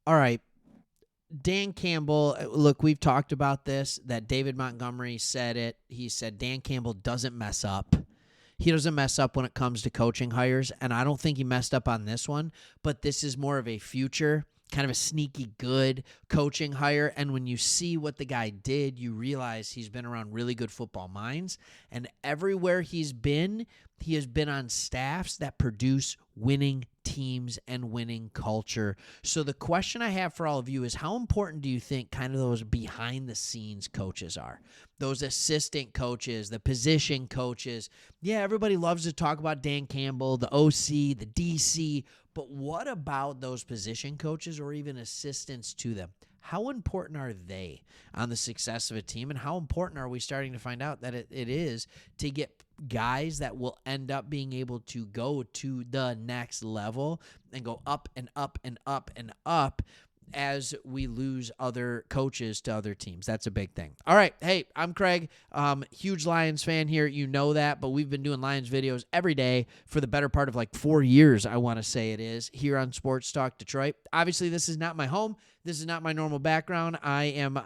All right. Dan Campbell, look, we've talked about this, that David Montgomery said it. He said Dan Campbell doesn't mess up. He doesn't mess up when it comes to coaching hires, and I don't think he messed up on this one, but this is more of a future, kind of a sneaky good coaching hire. And when you see what the guy did, you realize he's been around really good football minds, and everywhere he's been, he has been on staffs that produce winning teams and winning culture. So the question I have for all of you is, how important do you think kind of those behind the scenes coaches are? Those assistant coaches, the position coaches. Yeah, everybody loves to talk about Dan Campbell, the OC, the DC, but what about those position coaches or even assistants to them? How important are they on the success of a team, and how important are we starting to find out that it is to get guys that will end up being able to go to the next level and go up and up and up and up as we lose other coaches to other teams? That's a big thing. All right. Hey, I'm Craig. Huge Lions fan here. You know that, but we've been doing Lions videos every day for the better part of like 4 years, I want to say it is, here on Sports Talk Detroit. Obviously, this is not my home. This is not my normal background. I am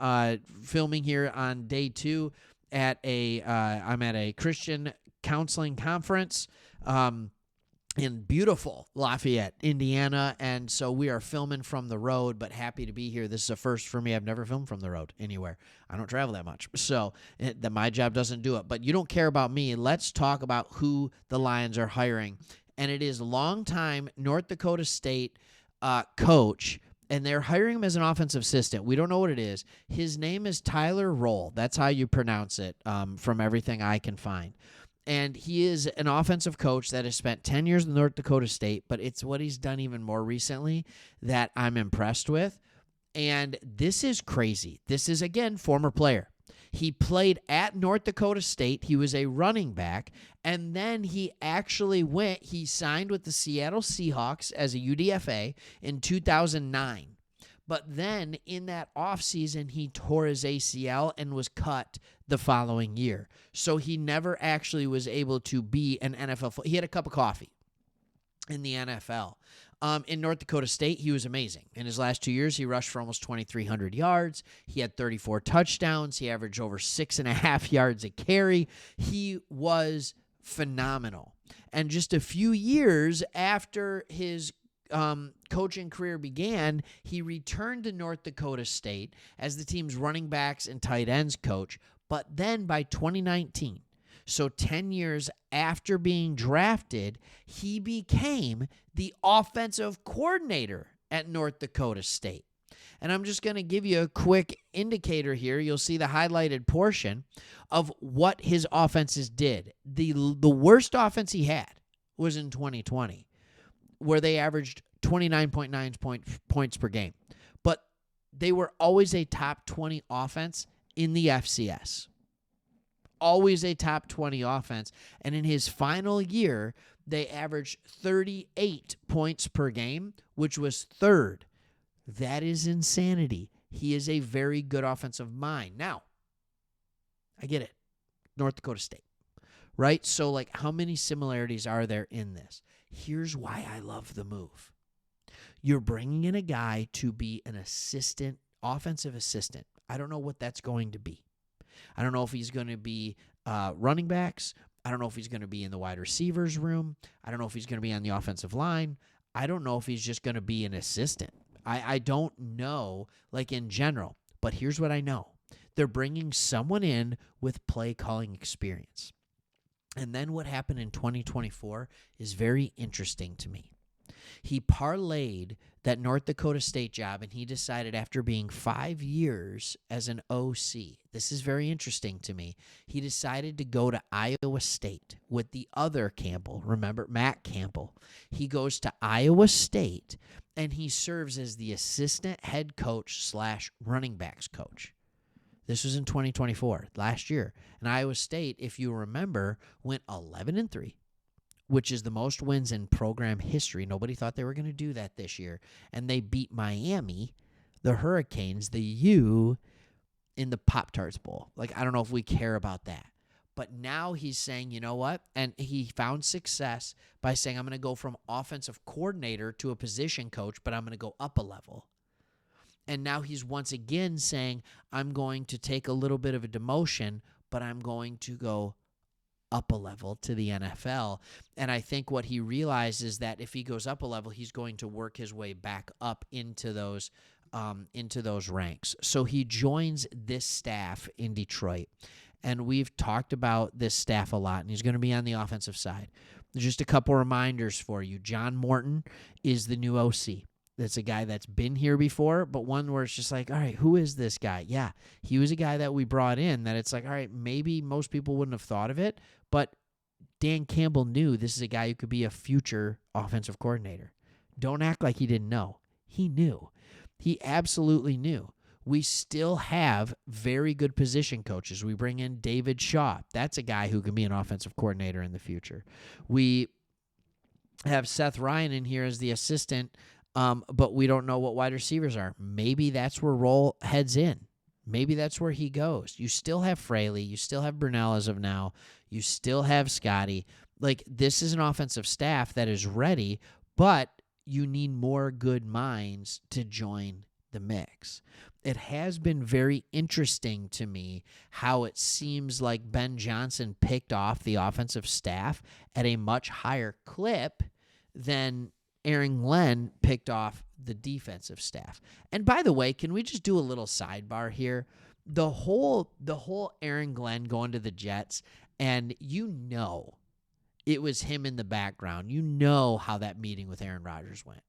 filming here on day 2 at I'm at a Christian counseling conference. In beautiful Lafayette, Indiana, and so we are filming from the road, but happy to be here. This is a first for me. I've never filmed from the road anywhere. I don't travel that much, so my job doesn't do it. But you don't care about me. Let's talk about who the Lions are hiring, and it is longtime North Dakota State coach, and they're hiring him as an offensive assistant. We don't know what it is. His name is Tyler Roll. That's how you pronounce it, from everything I can find. And he is an offensive coach that has spent 10 years in North Dakota State, but it's what he's done even more recently that I'm impressed with. And this is crazy. This is, again, former player. He played at North Dakota State. He was a running back. And then he actually he signed with the Seattle Seahawks as a UDFA in 2009. But then in that offseason, he tore his ACL and was cut the following year. So he never actually was able to be an NFL. He had a cup of coffee in the NFL. In North Dakota State, he was amazing. In his last 2 years, he rushed for almost 2,300 yards. He had 34 touchdowns. He averaged over 6.5 yards a carry. He was phenomenal. And just a few years after his coaching career began, he returned to North Dakota State as the team's running backs and tight ends coach. But then by 2019, so 10 years after being drafted, he became the offensive coordinator at North Dakota State. And I'm just going to give you a quick indicator here. You'll see the highlighted portion of what his offenses did. The worst offense he had was in 2020, where they averaged 29.9 points per game. But they were always a top 20 offense in the FCS. Always a top 20 offense. And in his final year, they averaged 38 points per game, which was third. That is insanity. He is a very good offensive mind. Now, I get it. North Dakota State, right? So, like, how many similarities are there in this? Here's why I love the move. You're bringing in a guy to be an assistant, offensive assistant. I don't know what that's going to be. I don't know if he's going to be running backs. I don't know if he's going to be in the wide receivers room. I don't know if he's going to be on the offensive line. I don't know if he's just going to be an assistant. I don't know, like, in general. But here's what I know. They're bringing someone in with play calling experience. And then what happened in 2024 is very interesting to me. He parlayed that North Dakota State job, and he decided after being 5 years as an OC, this is very interesting to me, he decided to go to Iowa State with the other Campbell. Remember, Matt Campbell. He goes to Iowa State, and he serves as the assistant head coach / running backs coach. This was in 2024, last year. And Iowa State, if you remember, went 11-3. Which is the most wins in program history. Nobody thought they were going to do that this year. And they beat Miami, the Hurricanes, the U, in the Pop-Tarts Bowl. Like, I don't know if we care about that. But now he's saying, you know what? And he found success by saying, I'm going to go from offensive coordinator to a position coach, but I'm going to go up a level. And now he's once again saying, I'm going to take a little bit of a demotion, but I'm going to go up a level to the NFL. And I think what he realized is that if he goes up a level, he's going to work his way back up into those ranks. So he joins this staff in Detroit. And we've talked about this staff a lot, and he's going to be on the offensive side. Just a couple reminders for you. John Morton is the new OC. That's a guy that's been here before, but one where it's just like, all right, who is this guy? Yeah, he was a guy that we brought in that it's like, all right, maybe most people wouldn't have thought of it, but Dan Campbell knew this is a guy who could be a future offensive coordinator. Don't act like he didn't know. He knew. He absolutely knew. We still have very good position coaches. We bring in David Shaw. That's a guy who can be an offensive coordinator in the future. We have Seth Ryan in here as the assistant, but we don't know what wide receivers are. Maybe that's where Roll heads in. Maybe that's where he goes. You still have Fraley. You still have Brunell as of now. You still have Scotty. Like, this is an offensive staff that is ready, but you need more good minds to join the mix. It has been very interesting to me how it seems like Ben Johnson picked off the offensive staff at a much higher clip than Aaron Glenn picked off the defensive staff. And by the way, can we just do a little sidebar here? The whole Aaron Glenn going to the Jets, and it was him in the background. You know how that meeting with Aaron Rodgers went.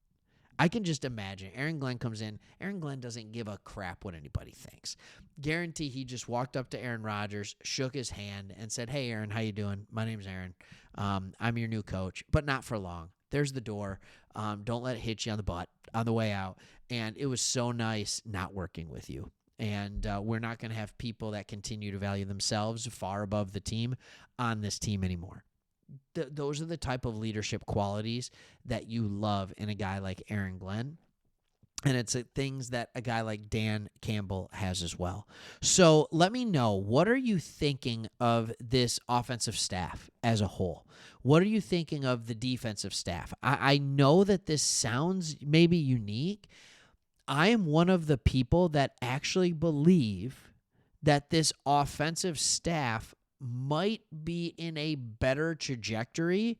I can just imagine. Aaron Glenn comes in. Aaron Glenn doesn't give a crap what anybody thinks. Guarantee he just walked up to Aaron Rodgers, shook his hand, and said, "Hey, Aaron, how you doing? My name's Aaron. I'm your new coach, but not for long. There's the door. Don't let it hit you on the butt on the way out." And it was so nice not working with you. And we're not going to have people that continue to value themselves far above the team on this team anymore. Those are the type of leadership qualities that you love in a guy like Aaron Glenn. And it's things that a guy like Dan Campbell has as well. So let me know, what are you thinking of this offensive staff as a whole? What are you thinking of the defensive staff? I know that this sounds maybe unique. I am one of the people that actually believe that this offensive staff might be in a better trajectory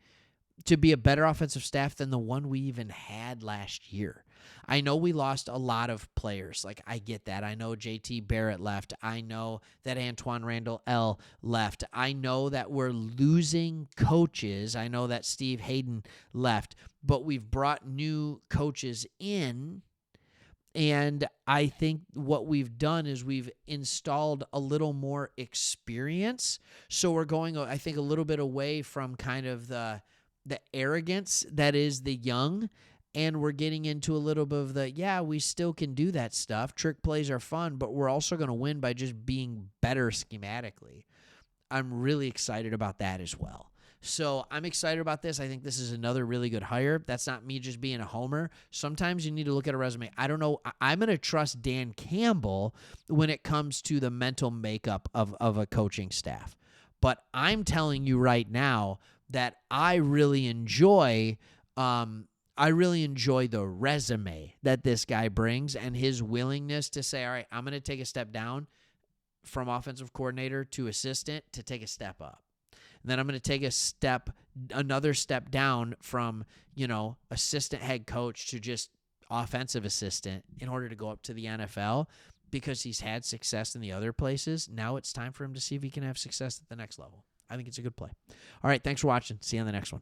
to be a better offensive staff than the one we even had last year. I know we lost a lot of players. Like, I get that. I know JT Barrett left. I know that Antoine Randall L left. I know that we're losing coaches. I know that Steve Hayden left. But we've brought new coaches in. And I think what we've done is we've installed a little more experience. So we're going, I think, a little bit away from kind of the arrogance that is the young. And we're getting into a little bit of we still can do that stuff. Trick plays are fun, but we're also going to win by just being better schematically. I'm really excited about that as well. So I'm excited about this. I think this is another really good hire. That's not me just being a homer. Sometimes you need to look at a resume. I don't know. I'm going to trust Dan Campbell when it comes to the mental makeup of a coaching staff. But I'm telling you right now that I really enjoy the resume that this guy brings and his willingness to say, all right, I'm going to take a step down from offensive coordinator to assistant to take a step up. And then I'm going to take another step down from, assistant head coach to just offensive assistant in order to go up to the NFL because he's had success in the other places. Now it's time for him to see if he can have success at the next level. I think it's a good play. All right, thanks for watching. See you on the next one.